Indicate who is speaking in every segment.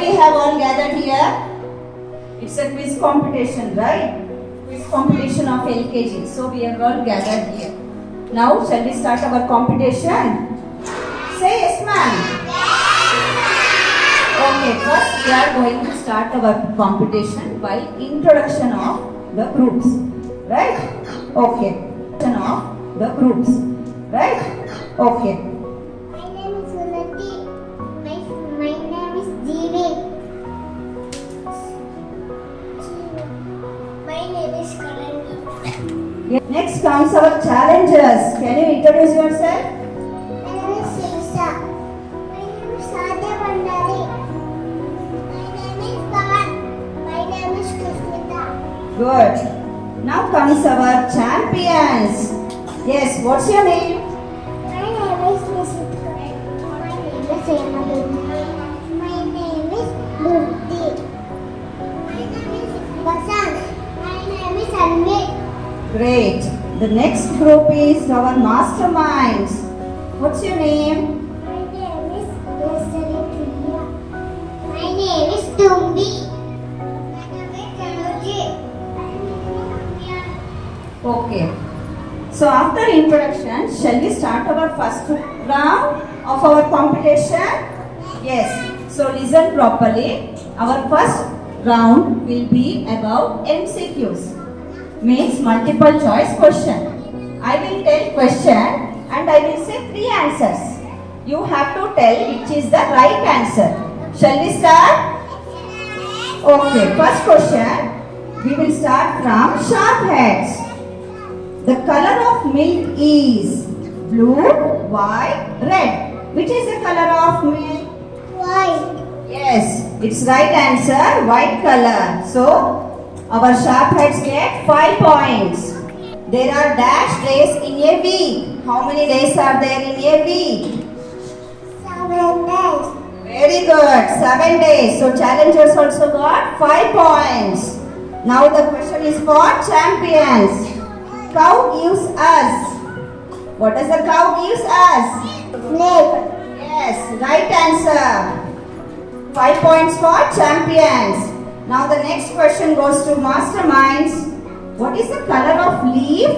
Speaker 1: we have all gathered here? It's a quiz competition, right? Quiz competition of LKG. So we are all gathered here. Now, shall we start our competition? Say yes, ma'am. Okay, first we are going to start our competition by introduction of the groups, right? Okay. Introduction of the groups, right? Okay.
Speaker 2: My name is Sunati. My name is Jeevi. My name is Kalani.
Speaker 1: Next comes our challengers. Can you introduce yourself?
Speaker 2: My name is Silsa. My name is Sadhya Bandari. My name is Pawan. My name is Krishna.
Speaker 1: Good. Now comes our champions. Yes, what's your name?
Speaker 2: My name is Nishita. My name is Hemaduti. My name is Durti. My name is Basant. My name is Anvit.
Speaker 1: Great. The next group is our masterminds. What's your name?
Speaker 2: My name is Yasari Priya. My name is Tumbi. My name is Kanuji. My name is Amya.
Speaker 1: Okay. So after introduction, shall we start our first round of our competition? Yes. So listen properly. Our first round will be about MCQs. Means multiple choice question. I will tell question and I will say 3 answers. You have to tell which is the right answer. Shall we start? Okay, first question. We will start from sharp heads. The color of milk is blue, white, red. Which is the color of milk?
Speaker 2: White.
Speaker 1: Yes, it's right answer, white color. So, our sharp heads get 5 points. There are dash days in a week. How many days are there in a week?
Speaker 2: 7 days.
Speaker 1: Very good, 7 days. So, challengers also got 5 points. Now the question is for champions. Cow gives us. What does the cow gives us?
Speaker 2: Milk.
Speaker 1: Yes, right answer. 5 points for champions. Now the next question goes to masterminds. What is the color of leaf?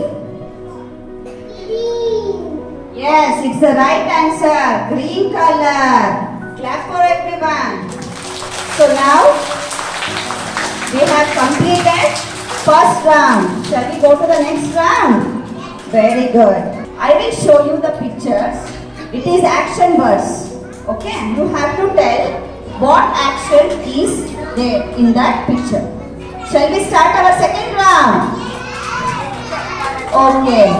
Speaker 2: Green.
Speaker 1: Yes, it's the right answer. Green color. Clap for everyone. So now we have completed first round. Shall we go to the next round? Very good. I will show you the pictures. It is action words. Okay, you have to tell what action is there in that picture. Shall we start our second round? Okay.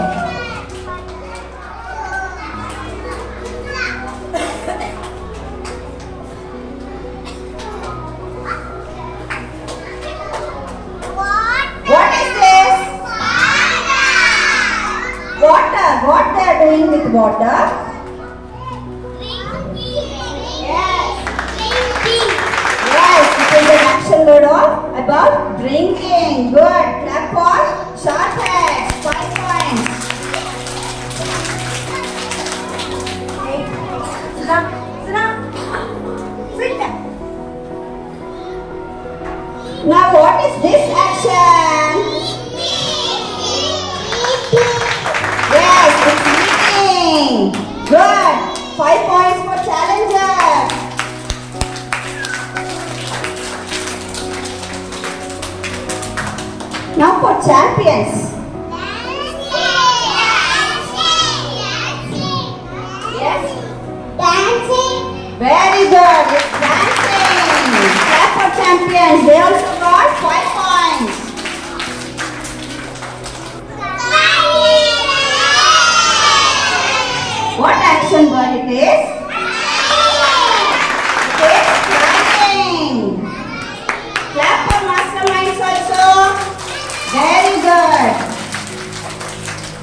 Speaker 1: What is this? Water. What they are doing with water? Yes, it is an action word of about drinking. Good. Clap for sharp heads. 5 points. Sit down. Sit down. Sit down. Now what is this action? Yes, it's eating. Good. 5 points for challenger. Now for champions. Yes?
Speaker 2: Dancing.
Speaker 1: Very good. It's dancing. Clap for champions. They also got 5 points. What action word it is? It is climbing. Clap for masterminds also. Very good.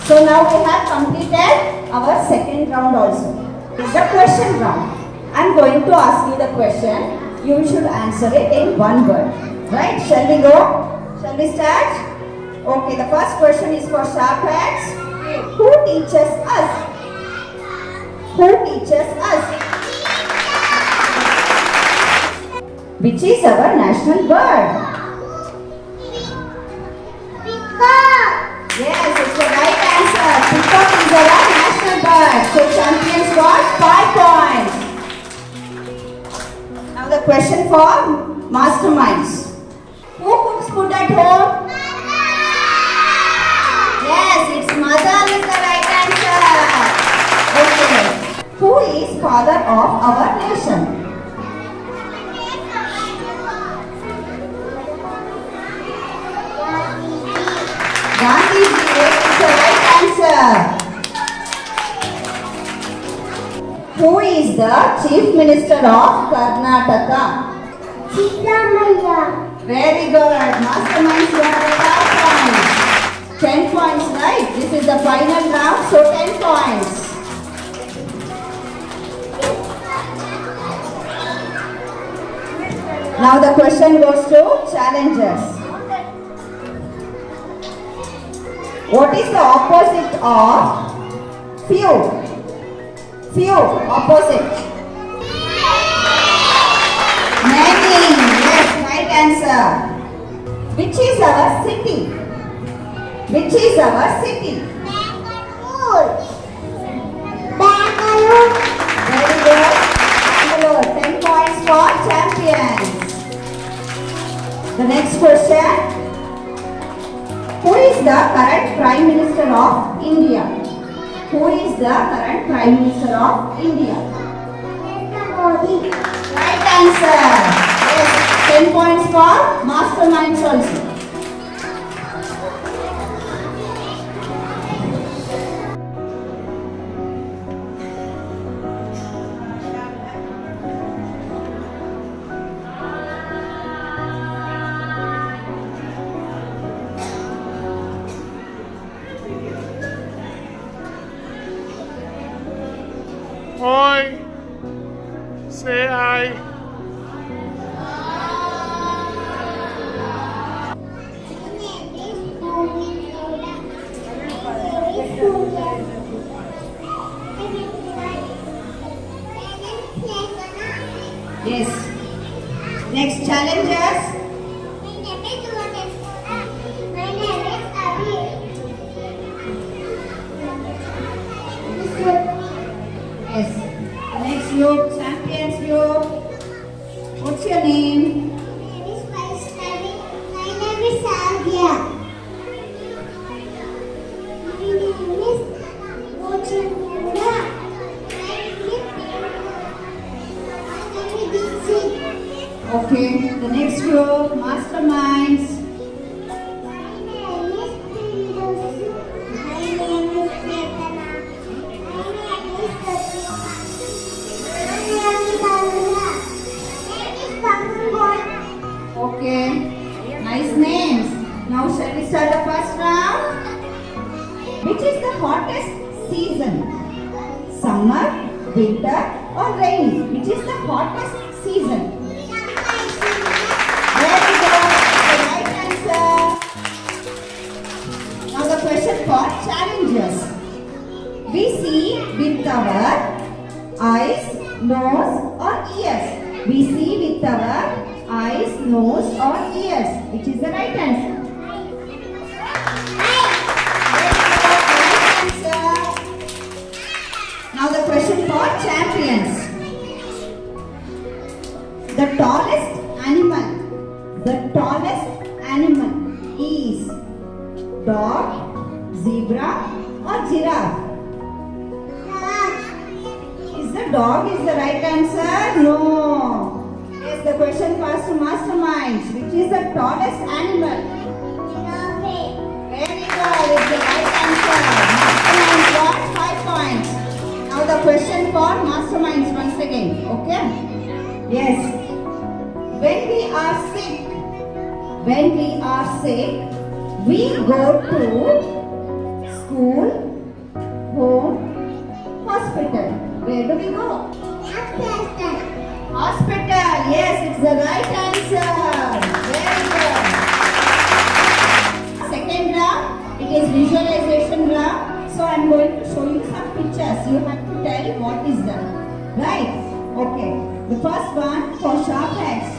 Speaker 1: So now we have completed our second round also. It's the question round. I am going to ask you the question. You should answer it in one word. Right? Shall we go? Shall we start? Okay, the first question is for sharp heads. Who teaches us? Who teaches us? Which is our national bird?
Speaker 2: Peacock.
Speaker 1: Yes, it's the right answer. Peacock is our national bird. So champions got 5 points. Now the question for masterminds. Who cooks food at home? Yes, it's mother is the right answer. Okay. Who is father of our nation? Gandhiji is the right answer. Who is the chief minister of Karnataka?
Speaker 2: Siddaramaiah.
Speaker 1: Very good. Masterminds, you have 5 points. 10 points, right? This is the final round, so 10 points. Now the question goes to challengers. What is the opposite of few? Few, opposite. Many, yes, right answer. Which is our city? Which is our city?
Speaker 2: Bangalore.
Speaker 1: Very good. Bangalore. 10 points for champions. The next question. Who is the current Prime Minister of India? Who is the current Prime Minister of India?
Speaker 2: Modi.
Speaker 1: Right answer. Yes. 10 points for masterminds also.
Speaker 3: Oi! Say hi.
Speaker 1: Yes. Next challengers. Yes. Next you, champions you. What's your name? Okay. The next group, masterminds. Okay. Nice names. Now shall we start the first round? Which is the hottest season? Summer, winter or rainy? Which is the hottest season? Very good. The right answer. Now the question for challengers. We see with our eyes, nose or ears. We see with our eyes, nose or ears. Which is the right answer? Now the question for champions. The tallest animal is dog, zebra or giraffe? Is the dog is the right answer? No. Yes, the question goes to masterminds. Which is the tallest animal? Very good. It's the right answer. Masterminds got 5 points. Now the question for masterminds once again. Okay? Yes. When we are sick, we go to school, home, hospital. Where do we go? Hospital. Yes, it's the right answer. Very good. Second round, it is visualization round. So I am going to show you some pictures. You have to tell what is that. Right? Okay. The first one for sharp heads.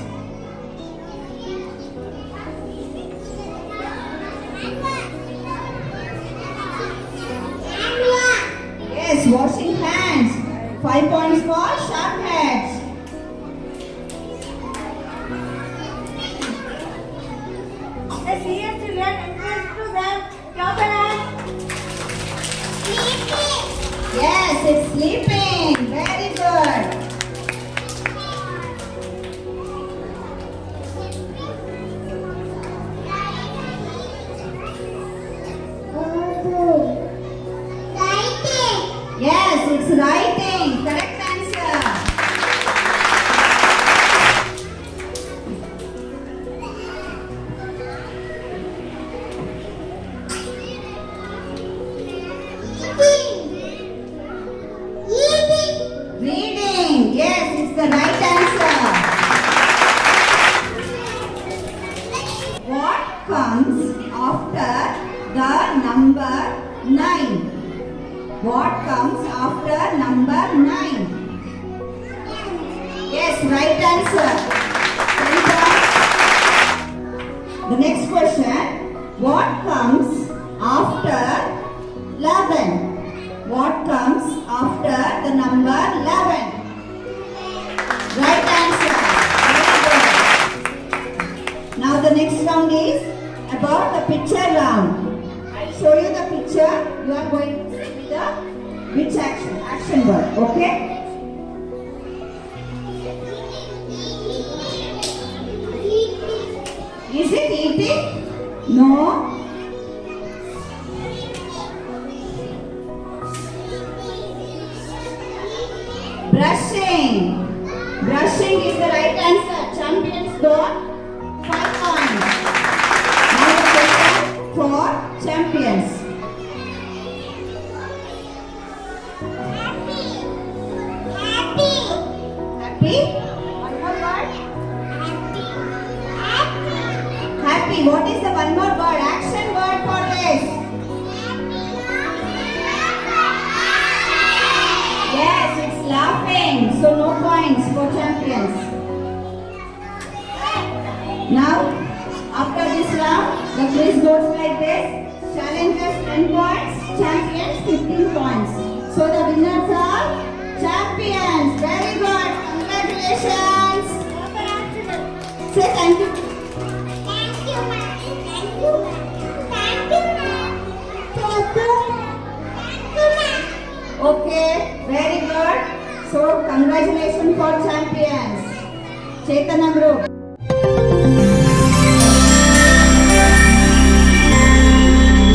Speaker 1: 5 points for sharp heads.
Speaker 2: The serious children encouraged to them. Clap your hands. Sleeping.
Speaker 1: Yes, it's sleeping. Very good.
Speaker 2: Writing.
Speaker 1: Yes, it's writing. Correct answer. Reading. Yes, it's the right answer. What comes after the number 9? What comes after number 9? Yes, right answer. 10 points. The next question. What comes after 11? What comes after the number 11? Right answer. Very good. Now the next round is about the picture round. I'll show you the picture. You are going to see the which action word. Okay? Is it eating? No. Brushing. Brushing is the right answer. Champions got 5 points. Now the question for champions. Happy? One more word. Happy. What is the one more word? Action word for this. Yes, it's laughing. So no points for champions. Now, after this round, the quiz goes like this. Challengers 10 points, champions 15 points. So the winners are champions. Very good. Congratulations. Say thank you.
Speaker 2: Thank you, ma'am. Thank you, ma'am. Thank you, ma'am. Thank you, ma'am. Thank you, ma'am.
Speaker 1: Okay, very good. So congratulations for champions. Chaitanya group.